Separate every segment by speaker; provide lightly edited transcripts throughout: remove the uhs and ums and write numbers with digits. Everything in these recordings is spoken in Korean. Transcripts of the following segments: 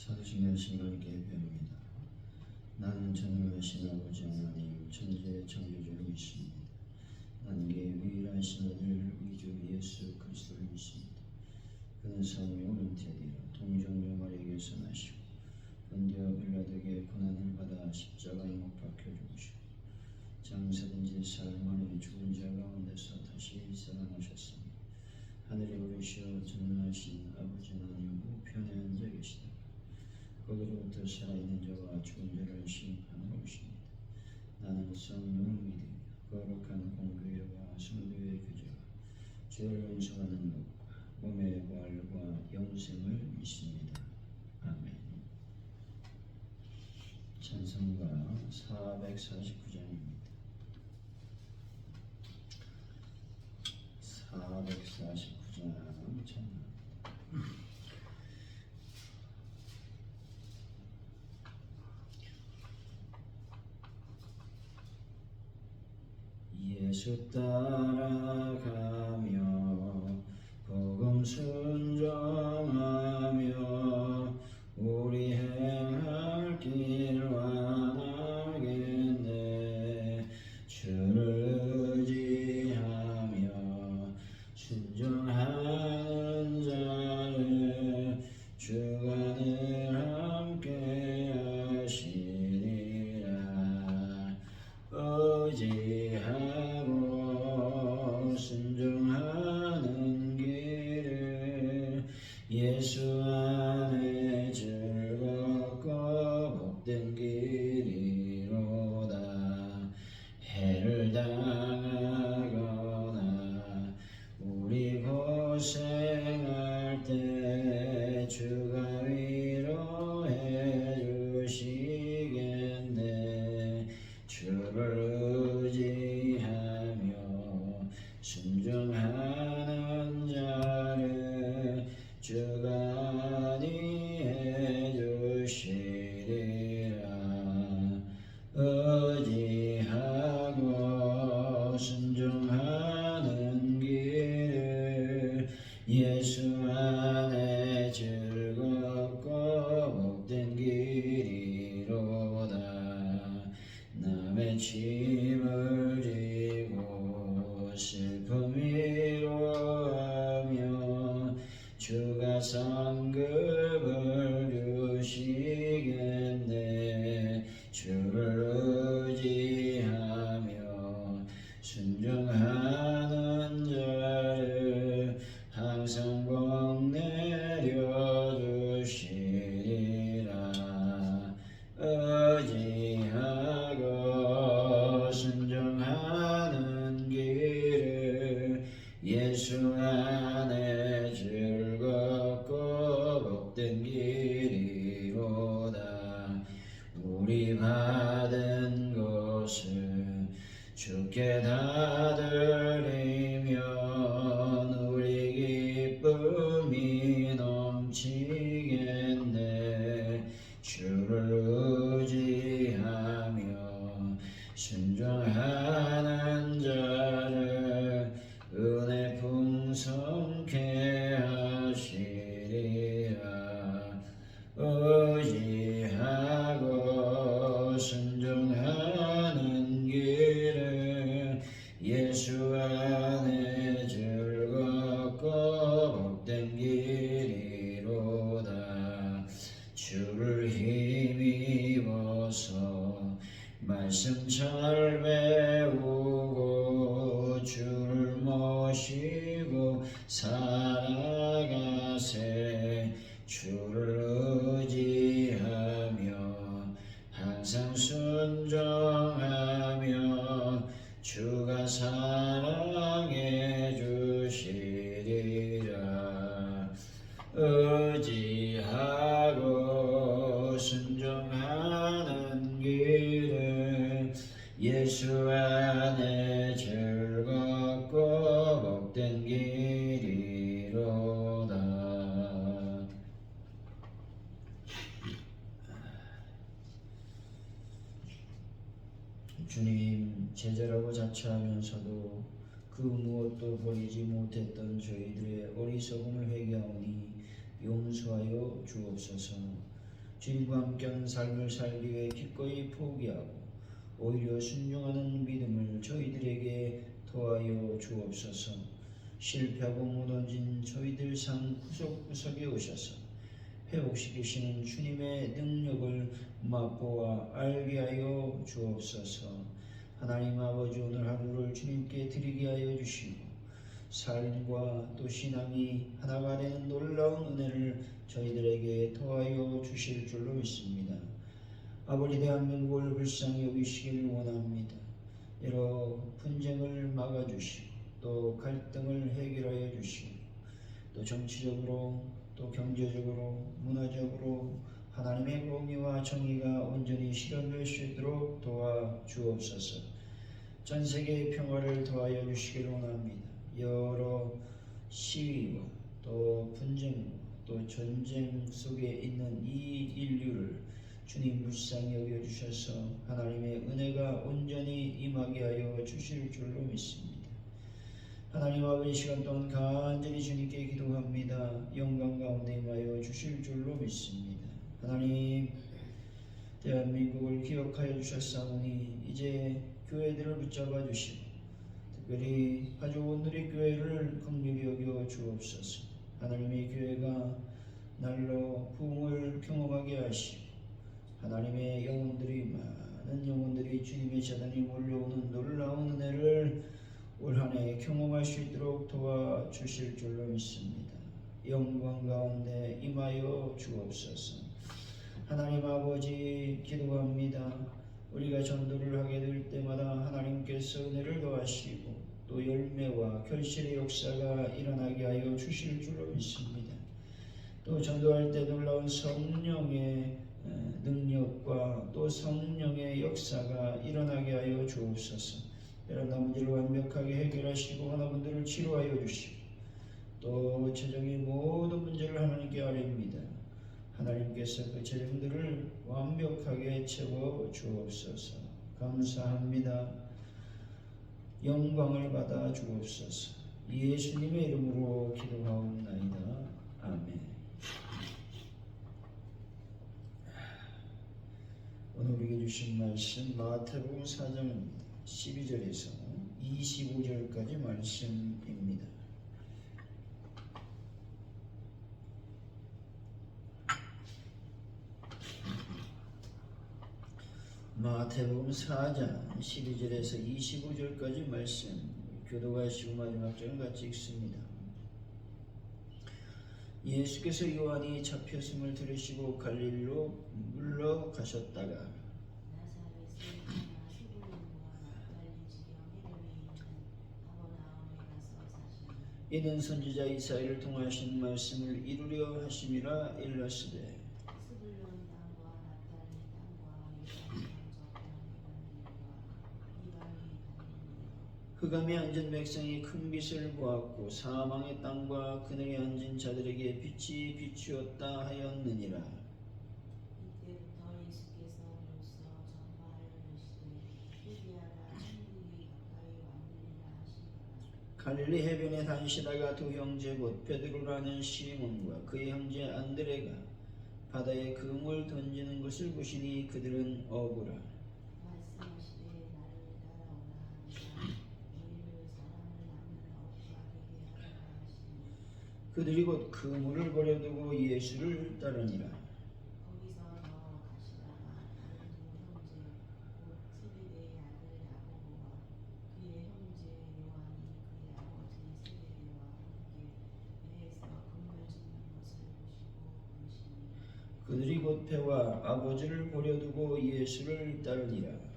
Speaker 1: 사도신경 하나님께 배웁니다. 나는 전능하신 아버지 하나님 천지의 창조주를 믿습니다. 나에게 유일하신 아들 우리 주 예수 그리스도를 믿습니다. 그는 사람의 오른태리라 동정녀 마리아에게서 나시고 본디오 빌라도에게 고난을 받아 십자가에 못 박혀 죽으시고 장사된지 사흘 만에 죽은 자 가운데서 다시 살아나셨으니 하늘에 오르시어 전능하신 아버지 하나님 우편에 앉아 계시다. 거기로부터 살아있는 자와 죽은 자를 심판하러 오십니다. 나는 성령을 믿으며 거룩한 공교회와 성도의 교제와 죄를 용서하는 것과 몸의 부활과 영생을 믿습니다. 아멘. 찬송가 449장입니다. 449장 찬양. 예수 따라가며 복음 순종하며 우리 행할 길 완하겠네. 주를 의지하며 순종하는 자를 주가 늘 함께 하시리라. 의지하고 순종하는 길을 예수 안에 즐겁고 복된 길이로다. 해를 당하거나 우리 고생할 때 주가 위로해 주시겠네. 주를 의지하며 순종하는 자를 주가 안위해 주시리라. 의지하고 순종하는 길을 예수 안에 즐겁고 복된 길이로다. 남의 짐을 지고 슬픔 위로하며 주가 상급을 주시겠네. 주를 의지하며 순종하는 자를 항상 복 내려주시리라. 의지하고 순종하는 길을 예수 안에 즐겁고 복된 길이로다. 우리 받은 것을 주께 다 드리면 우리 기쁨이 넘치겠네. 주를 의지하며 순종하는 자를 은혜 풍성케 하시리라. 의지하고 순종하는 길을 예수 안에 즐겁고 복된 길이로다. 주를 힘입어서 말씀 잘 배우고 주를 모시고 살아가세. 주를 의지하며 항상 순종하며 주가 사랑해 주시리라. 의지하고 순종하는 길을 예수 안에 즐겁고 복된 길이로다. 주님, 제자라고 자처하면서도 그 무엇도 버리지 못했던 저희들의 어리석음을 회개하오니 용서하여 주옵소서. 주님과 함께하는 삶을 살기 위해 기꺼이 포기하고 오히려 순종하는 믿음을 저희들에게 더하여 주옵소서. 실패하고 무너진 저희들 삶 구석구석에 오셔서 회복시키시는 주님의 능력을 맛보아 알게 하여 주옵소서. 하나님 아버지, 오늘 하루를 주님께 드리게 하여 주시고 삶과 또 신앙이 하나가 되는 놀라운 은혜를 저희들에게 더하여 주실 줄로 믿습니다. 아버지, 대한민국을 불쌍히 여기시길 원합니다. 여러 분쟁을 막아주시고 또 갈등을 해결하여 주시고 또 정치적으로 또 경제적으로 문화적으로 하나님의 공의와 정의가 온전히 실현될 수 있도록 도와주옵소서. 전 세계의 평화를 더하여 주시길 원합니다. 여러 시위와 또 분쟁과 또 전쟁 속에 있는 이 인류를 주님 불쌍히 여겨주셔서 하나님의 은혜가 온전히 임하게 하여 주실 줄로 믿습니다. 하나님 아버지, 시간 동안 간절히 주님께 기도합니다. 영광 가운데 임하여 주실 줄로 믿습니다. 하나님, 대한민국을 기억하여 주셨사오니 이제 교회들을 붙잡아 주시고 특별히 아주 오늘의 교회를 긍휼히 여겨 주옵소서. 하나님의 교회가 날로 부흥을 경험하게 하시고 하나님의 영혼들이, 많은 영혼들이 주님의 재단에 몰려오는 놀라운 은혜를 올 한 해 경험할 수 있도록 도와주실 줄로 믿습니다. 영광 가운데 임하여 주옵소서. 하나님 아버지, 기도합니다. 우리가 전도를 하게 될 때마다 하나님께서 은혜를 더하시고 또 열매와 결실의 역사가 일어나게 하여 주실 줄로 믿습니다. 또 전도할 때 놀라운 성령의 능력과 또 성령의 역사가 일어나게 하여 주옵소서. 여러분 문제를 완벽하게 해결하시고 하나분들을 치료하여 주시고 또 재정의 모든 문제를 하나님께 아뢰입니다. 하나님께서 그 재정들을 완벽하게 채워 주옵소서. 감사합니다. 영광을 받아 주옵소서. 예수님의 이름으로 기도하옵나이다. 아멘. 오늘 우리에게 주신 말씀 마태복음 4장입니다. 12절에서 25절까지 말씀입니다. 마태복음 4장 12절에서 25절까지 말씀 교도하시고 마지막 절은 같이 읽습니다. 예수께서 요한이 잡혔음을 들으시고 갈릴리로 물러가셨다가 이는 선지자 이사야를 통하신 말씀을 이루려 하심이라 일렀으되 흑암에 앉은 백성이 큰 빛을 보았고 사망의 땅과 그늘에 앉은 자들에게 빛이 비추었다 하였느니라. 이때부터 예수께서 비로소 전파하시되 유대야가 천국이 가까이 왔느니라 하시니라. 갈릴리 해변에 다니시다가 두 형제 곧 베드로라는 시몬과 그의 형제 안드레가 바다에 그물 던지는 것을 보시니 그들은 어부라. 그들이 곧 그물을 버려두고 예수를 따르니라. 거기서 더 가시다가 다른 두 형제 곧 세베대의 아들 야고보와 그의 형제 요한이 그의 아버지 세베대와 함께 배에서 그물 짓는 것을 보시고 부르시니 그들이 곧 배와 아버지를 버려두고 예수를 따르니라.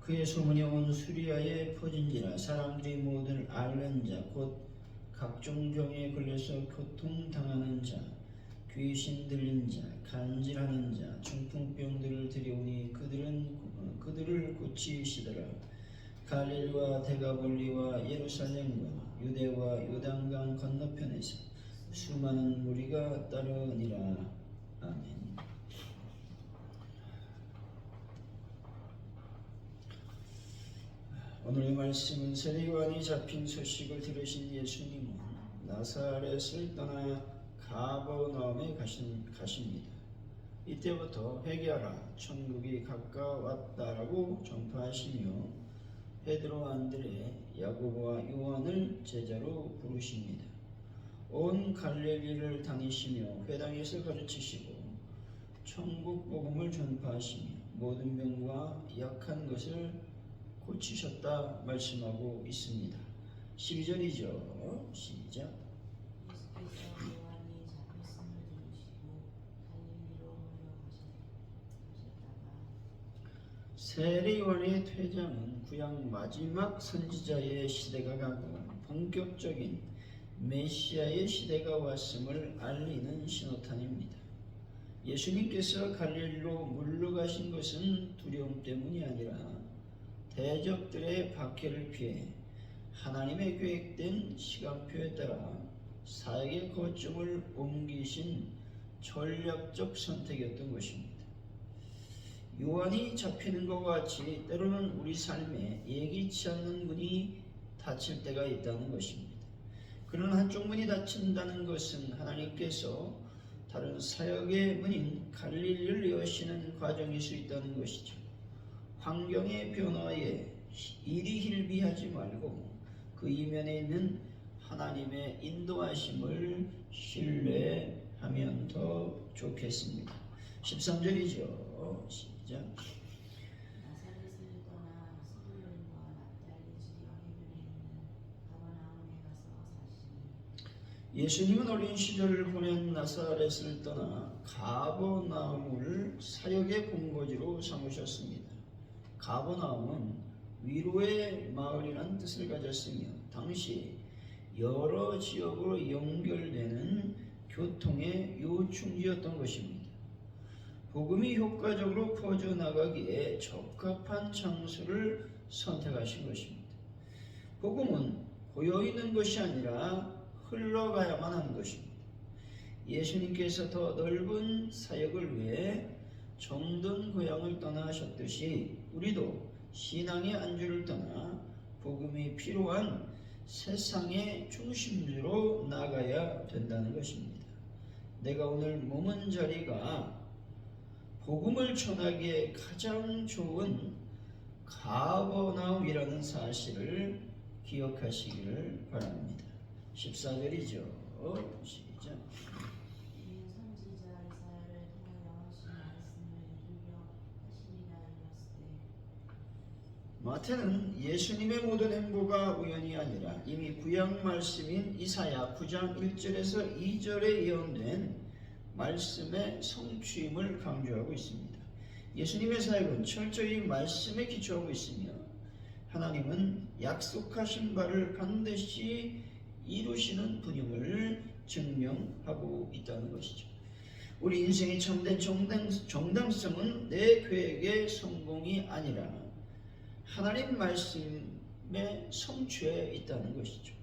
Speaker 1: 그의 소문이 온 수리아에 퍼진지라. 사람들이 모든 앓는 자 곧 각종 병에 걸려서 고통당하는 자 귀신 들린 자 간질하는 자 중풍병들을 들여오니 그들을 고치시더라. 갈릴리와 데가볼리와 예루살렘과 유대와 요단강 건너편에서 수많은 무리가 따르니라. 아멘. 오늘의 말씀은 세례요한이 잡힌 소식을 들으신 예수님은 나사렛을 떠나 가버나움에 가십니다. 이때부터 회개하라, 천국이 가까웠다라고 전파하시며 베드로, 안드레, 야고보와 요한을 제자로 부르십니다. 온 갈릴리를 다니시며 회당에서 가르치시고 천국 복음을 전파하시며 모든 병과 약한 것을 고치셨다 말씀하고 있습니다. 12절이죠. 시작.
Speaker 2: 예수께서 요한이 잡혔음을 들으시고 갈릴리로 물려가셨다가
Speaker 1: 세례 요한의 퇴장은 구약 마지막 선지자의 시대가 가고 본격적인 메시아의 시대가 왔음을 알리는 신호탄입니다. 예수님께서 갈릴리로 물러가신 것은 두려움 때문이 아니라 대적들의 박해를 피해 하나님의 계획된 시간표에 따라 사역의 거점을 옮기신 전략적 선택이었던 것입니다. 요한이 잡히는 것과 같이 때로는 우리 삶에 예기치 않는 문이 닫힐 때가 있다는 것입니다. 그러나 한쪽 문이 닫힌다는 것은 하나님께서 다른 사역의 문인 갈릴리를 여시는 과정일 수 있다는 것이죠. 환경의 변화에 이리 hil비하지 말고 그 이면에 있는 하나님의 인도하심을 신뢰하면 더 좋겠습니다. 13절이죠. 시작.
Speaker 2: 나사렛을 떠나 스불론과 납달리 지방 해변에 있는 가버나움에 가서 사시니
Speaker 1: 예수님은 어린 시절을 보낸 나사렛을 떠나 가버나움을 사역의 본거지로 삼으셨습니다. 가버나움은 위로의 마을이라는 뜻을 가졌으며 당시 여러 지역으로 연결되는 교통의 요충지였던 것입니다. 복음이 효과적으로 퍼져나가기에 적합한 장소를 선택하신 것입니다. 복음은 고여있는 것이 아니라 흘러가야만 하는 것입니다. 예수님께서 더 넓은 사역을 위해 정든 고향을 떠나 하셨듯이 우리도 신앙의 안주를 떠나 복음이 필요한 세상의 중심지로 나가야 된다는 것입니다. 내가 오늘 머문 자리가 복음을 전하기에 가장 좋은 가버나움이라는 사실을 기억하시기를 바랍니다. 14절이죠. 시작.
Speaker 2: 이는 선지자 이사야를 통하여 하신 말씀을 이루려 하시니라 이르시되
Speaker 1: 마태는 예수님의 모든 행보가 우연이 아니라 이미 구약 말씀인 이사야 9장 1절에서 2절에 예언된 말씀의 성취임을 강조하고 있습니다. 예수님의 사역은 철저히 말씀에 기초하고 있으며 하나님은 약속하신 바를 반드시 이루시는 분임을 증명하고 있다는 것이죠. 우리 인생의 참된 정당성은 내 계획의 성공이 아니라 하나님 말씀의 성취에 있다는 것이죠.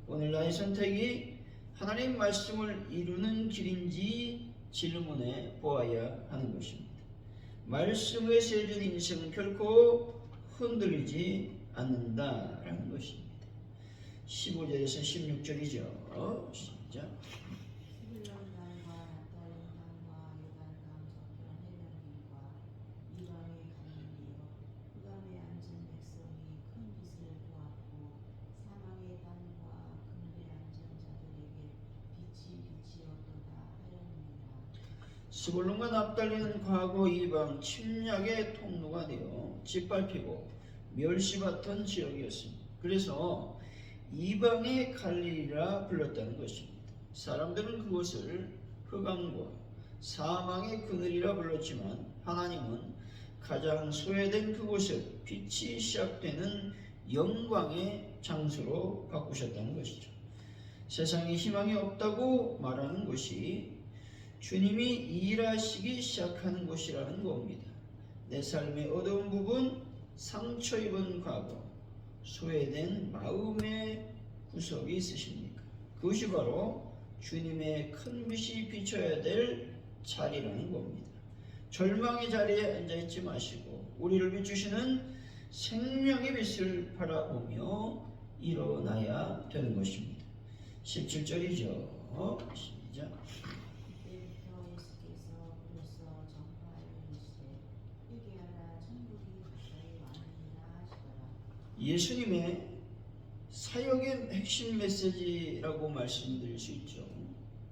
Speaker 1: 오늘 나의 선택이 하나님 말씀을 이루는 길인지 질문해 보아야 하는 것입니다. 말씀에 세워진 인생은 결코 흔들리지 않는다라는 것입니다. 15절에서 16절이죠. 시작.
Speaker 2: 스불론 땅과 납달리 땅과 요단강 저편 해변길과 이방의 갈릴리여 흑암에 앉은 백성이 큰 빛을 보았고 사망의 땅과 그늘에 앉은 자들에게 빛이 비치었도다 하였느니라.
Speaker 1: 스불론과 납달리는 과거 이방 침략의 통로가 되어 짓밟히고 멸시받던 지역이었습니다. 그래서 이방의 갈릴리라 불렀다는 것입니다. 사람들은 그것을 흑암과 사망의 그늘이라 불렀지만 하나님은 가장 소외된 그곳을 빛이 시작되는 영광의 장소로 바꾸셨다는 것이죠. 세상에 희망이 없다고 말하는 것이 주님이 일하시기 시작하는 곳이라는 겁니다. 내 삶의 어두운 부분, 상처 입은 과거, 소외된 마음의 구석이 있으십니까? 그것이 바로 주님의 큰 빛이 비춰야 될 자리라는 겁니다. 절망의 자리에 앉아있지 마시고 우리를 비추시는 생명의 빛을 바라보며 일어나야 되는 것입니다. 17절이죠. 시작.
Speaker 2: 그때부터 예수께서 불러서 전파하여 이르시되 회개하라 천국이 가까이 왔느니라 하시더라.
Speaker 1: 예수님의 사역의 핵심 메시지라고 말씀드릴 수 있죠.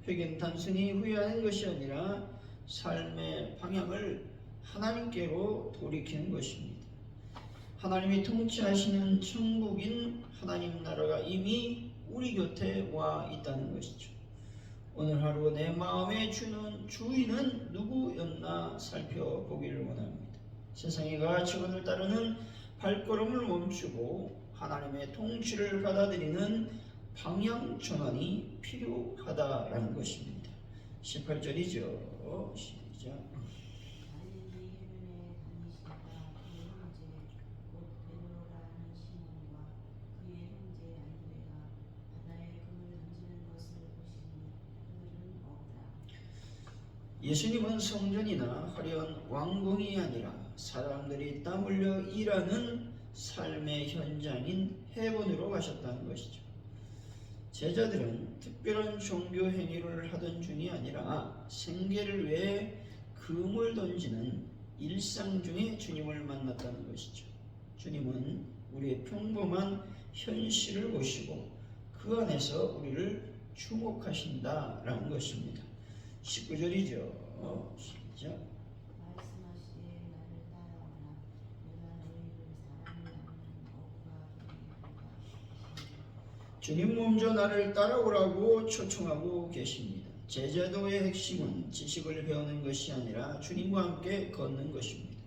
Speaker 1: 회개는 단순히 후회하는 것이 아니라 삶의 방향을 하나님께로 돌이키는 것입니다. 하나님이 통치하시는 천국인 하나님 나라가 이미 우리 곁에 와 있다는 것이죠. 오늘 하루 내 마음에 주는 주인은 누구였나 살펴보기를 원합니다. 세상의 가치관을 따르는 발걸음을 멈추고 하나님의 통치를 받아들이는 방향 전환이 필요하다라는 것입니다. 18절이죠. 시작.
Speaker 2: 갈릴리 해변에 다니시다가 그의 형제 곧 베드로라는 시몬과 그의 형제 안드레가 바다에 금을 던지는 것을 보시니 그들은 없다.
Speaker 1: 예수님은 성전이나 화려한 왕궁이 아니라 사람들이 땀 흘려 일하는 삶의 현장인 해변으로 가셨다는 것이죠. 제자들은 특별한 종교 행위를 하던 중이 아니라 생계를 위해 금을 던지는 일상 중에 주님을 만났다는 것이죠. 주님은 우리의 평범한 현실을 보시고 그 안에서 우리를 주목하신다라는 것입니다. 19절이죠. 시작.
Speaker 2: 말씀하시되 나를 따라오라. 내가 너희를 사람을 낳는 어부가 되게 하리라.
Speaker 1: 주님 먼저 나를 따라오라고 초청하고 계십니다. 제자도의 핵심은 지식을 배우는 것이 아니라 주님과 함께 걷는 것입니다.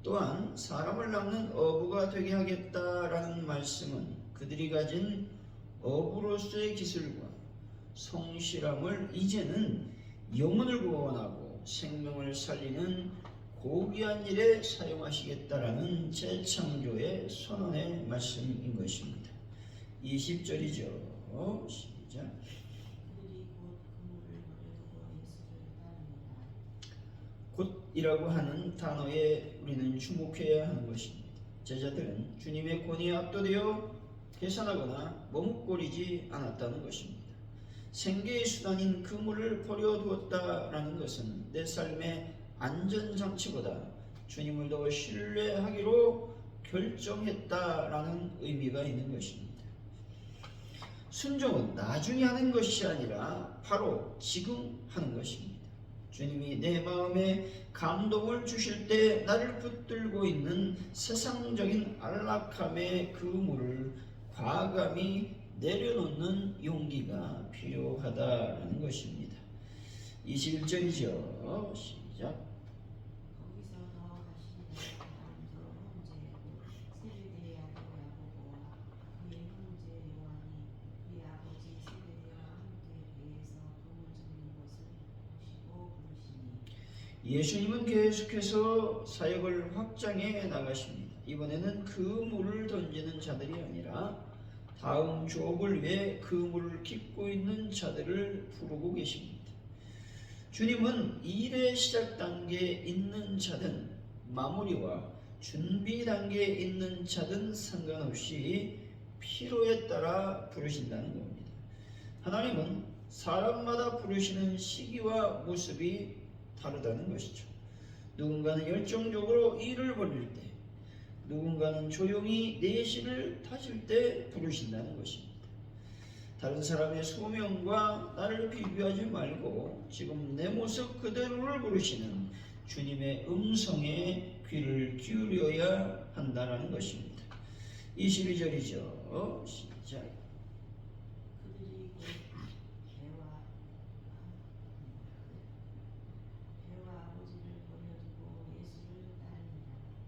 Speaker 1: 또한 사람을 낳는 어부가 되게 하겠다라는 말씀은 그들이 가진 어부로서의 기술과 성실함을 이제는 영혼을 구원하고 생명을 살리는 고귀한 일에 사용하시겠다라는 재창조의 선언의 말씀인 것입니다. 20절이죠. 시작.
Speaker 2: 그들이 곧 그물을 버려두고 예수를 따릅니다.
Speaker 1: 곧이라고 하는 단어에 우리는 주목해야 하는 것입니다. 제자들은 주님의 권위에 압도되어 계산하거나 머뭇거리지 않았다는 것입니다. 생계의 수단인 그물을 버려두었다라는 것은 내 삶의 안전장치보다 주님을 더 신뢰하기로 결정했다라는 의미가 있는 것입니다. 순종은 나중에 하는 것이 아니라 바로 지금 하는 것입니다. 주님이 내 마음에 감동을 주실 때 나를 붙들고 있는 세상적인 안락함의 그물을 과감히 내려놓는 용기가 필요하다는 것입니다. 21절이죠. 시작.
Speaker 2: 거기서 더 가시니가 안드로 형제 곧 세베대의 아들 야고보와 그의 형제 요한이 그의 아버지 세베대와 함께 배에서 금을 젓는 것을 보시고 부르시니.
Speaker 1: 예수님은 계속해서 사역을 확장해 나가십니다. 이번에는 그물을 던지는 자들이 아니라 다음 족을 위해 그물을 깃고 있는 자들을 부르고 계십니다. 주님은 일의 시작 단계에 있는 자든 마무리와 준비 단계에 있는 자든 상관없이 필요에 따라 부르신다는 겁니다. 하나님은 사람마다 부르시는 시기와 모습이 다르다는 것이죠. 누군가는 열정적으로 일을 벌일 때, 누군가는 조용히 내실을 다질 때 부르신다는 것입니다. 다른 사람의 소명과 나를 비교하지 말고 지금 내 모습 그대로를 부르시는 주님의 음성에 귀를 기울여야 한다는 것입니다. 22절이죠. 시작.
Speaker 2: 그들이 곧 배와 아버지를 버려두고 예수를 따릅니다.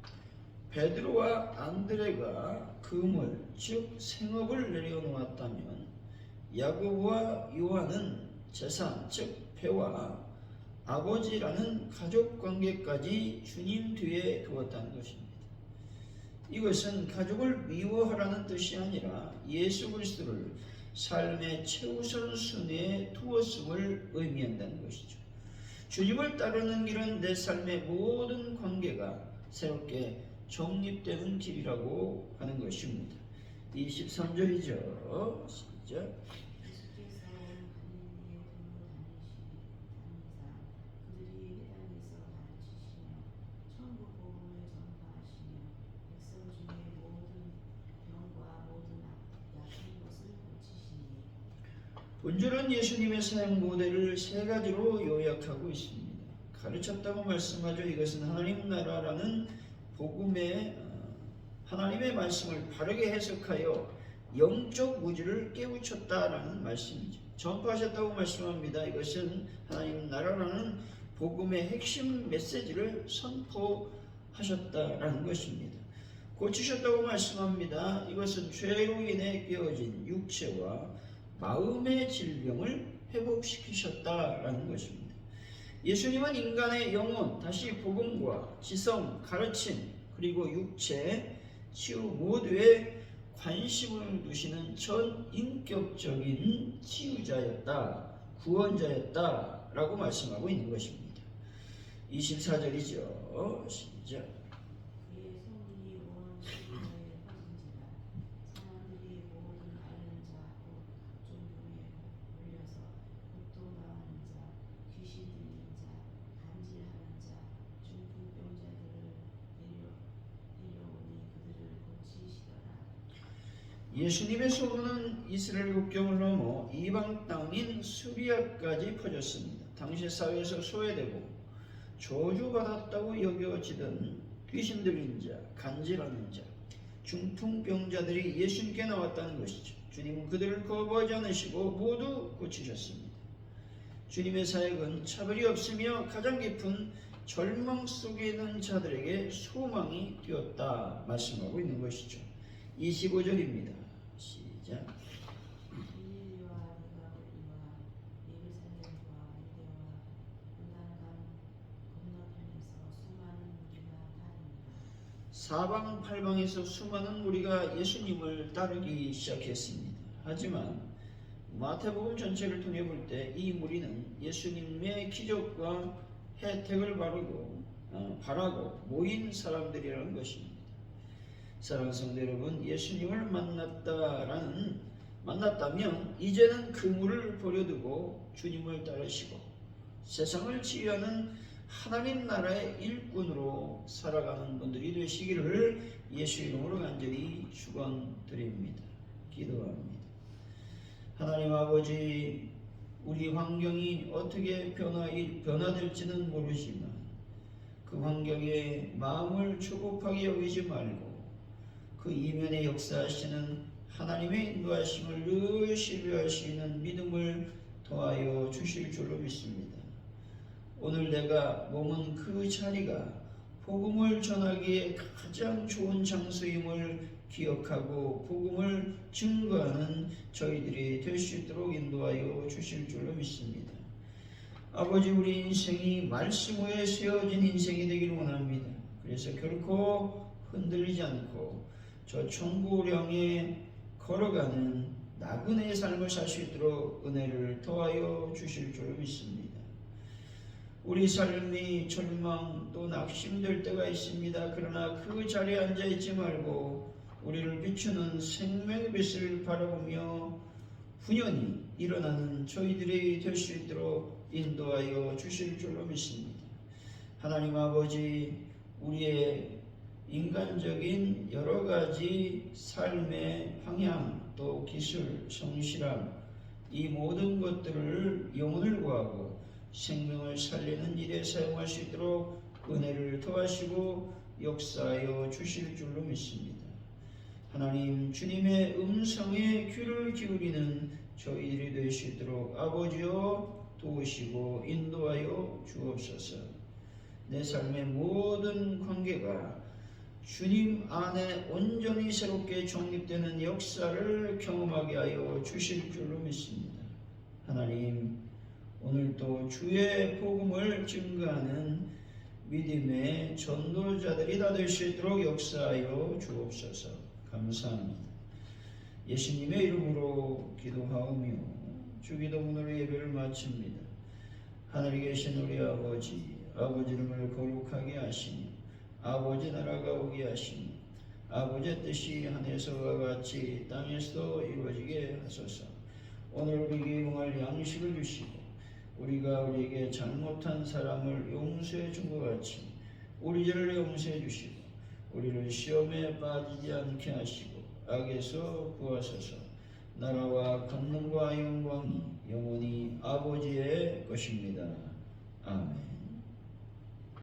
Speaker 1: 베드로와 안드레가 그물, 즉 생업을 내려놓았다면 야고보와 요한은 재산, 즉 배와 아버지라는 가족관계까지 주님 뒤에 두었다는 것입니다. 이것은 가족을 미워하라는 뜻이 아니라 예수 그리스도를 삶의 최우선 순위에 두었음을 의미한다는 것이죠. 주님을 따르는 길은 내 삶의 모든 관계가 새롭게 정립되는 길이라고 하는 것입니다. 23절이죠. 시작.
Speaker 2: 예수께서 갈릴리에 두루 다니사 그들이 회당에서 가르치시며 천국 복음을 전파하시며 백성 중에 모든 병과 모든 약한 것을 고치시니.
Speaker 1: 본절은 예수님의 사역 모델을 세 가지로 요약하고 있습니다. 가르쳤다고 말씀하죠. 이것은 하나님 나라라는 복음의 하나님의 말씀을 바르게 해석하여 영적 무지를 깨우쳤다라는 말씀이죠. 전파하셨다고 말씀합니다. 이것은 하나님 나라라는 복음의 핵심 메시지를 선포하셨다라는 것입니다. 고치셨다고 말씀합니다. 이것은 죄로 인해 깨어진 육체와 마음의 질병을 회복시키셨다라는 것입니다. 예수님은 인간의 영혼, 다시 복음과 지성, 가르침, 그리고 육체, 치유 모두에 관심을 두시는 전인격적인 치유자였다, 구원자였다라고 말씀하고 있는 것입니다. 24절이죠. 시작.
Speaker 2: 그의 소문이 온 시리아에 퍼진지라 사람들이 모든 앓는 자 곧 각종 병에 걸려서 고통당하는 자 귀신 들린 자 간질하는 자 중풍병자들을 데려오니 그들을 고치시더라.
Speaker 1: 예수님의 소문은 이스라엘 국경을 넘어 이방 땅인 수리아까지 퍼졌습니다. 당시 사회에서 소외되고 저주받았다고 여겨지던 귀신 들린 자, 간질하는 자, 중풍병자들이 예수님께 나왔다는 것이죠. 주님은 그들을 거부하지 않으시고 모두 고치셨습니다. 주님의 사역은 차별이 없으며 가장 깊은 절망 속에 있는 자들에게 소망이 되었다 말씀하고 있는 것이죠. 25절입니다. 시작.
Speaker 2: 갈릴리와 데가볼리와 예루살렘과 유대와 요단강 건너편에서 수많은 무리가 따릅니다.
Speaker 1: 사방팔방에서 수많은 무리가 예수님을 따르기 시작했습니다. 하지만 마태복음 전체를 통해 볼 때 이 무리는 예수님의 기적과 혜택을 바라고 모인 사람들이라는 것입니다. 사랑하는 성도 여러분, 예수님을 만났다면 이제는 그물을 버려두고 주님을 따르시고 세상을 치유하는 하나님 나라의 일꾼으로 살아가는 분들이 되시기를 예수 이름으로 간절히 축원드립니다. 기도합니다. 하나님 아버지, 우리 환경이 어떻게 변화될지는 모르지만 그 환경에 마음을 조급하게 여기지 말고 그 이면에 역사하시는 하나님의 인도하심을 늘 신뢰할 수 있는 믿음을 더하여 주실 줄로 믿습니다. 오늘 내가 머문 그 자리가 복음을 전하기에 가장 좋은 장소임을 기억하고 복음을 증거하는 저희들이 될 수 있도록 인도하여 주실 줄로 믿습니다. 아버지, 우리 인생이 말씀 위에 세워진 인생이 되기를 원합니다. 그래서 결코 흔들리지 않고 저 천국령에 걸어가는 나그네의 삶을 살 수 있도록 은혜를 더하여 주실 줄로 믿습니다. 우리 삶이 절망 또 낙심될 때가 있습니다. 그러나 그 자리에 앉아있지 말고 우리를 비추는 생명의 빛을 바라보며 훈연히 일어나는 저희들이 될 수 있도록 인도하여 주실 줄로 믿습니다. 하나님 아버지, 우리의 인간적인 여러 가지 삶의 방향 또 기술, 성실함, 이 모든 것들을 영혼을 구하고 생명을 살리는 일에 사용할 수 있도록 은혜를 더하시고 역사하여 주실 줄로 믿습니다. 하나님, 주님의 음성에 귀를 기울이는 저희들이 될 수 있도록 아버지여 도우시고 인도하여 주옵소서. 내 삶의 모든 관계가 주님 안에 온전히 새롭게 정립되는 역사를 경험하게 하여 주실 줄로 믿습니다. 하나님, 오늘도 주의 복음을 증거하는 믿음의 전도자들이 다 될 수 있도록 역사하여 주옵소서. 감사합니다. 예수님의 이름으로 기도하오며 주기도문으로 예배를 마칩니다. 하늘에 계신 우리 아버지 이름을 거룩하게 하시니 아버지 나라가 오게 하시니 아버지의 뜻이 하늘에서와 같이 땅에서도 이루어지게 하소서. 오늘 우리에게 일용할 양식을 주시고 우리가 우리에게 잘못한 사람을 용서해 준 것 같이 우리 죄를 용서해 주시고 우리를 시험에 빠지지 않게 하시고 악에서 구하소서. 나라와 권능과 영광이 영원히 아버지의 것입니다. 아멘.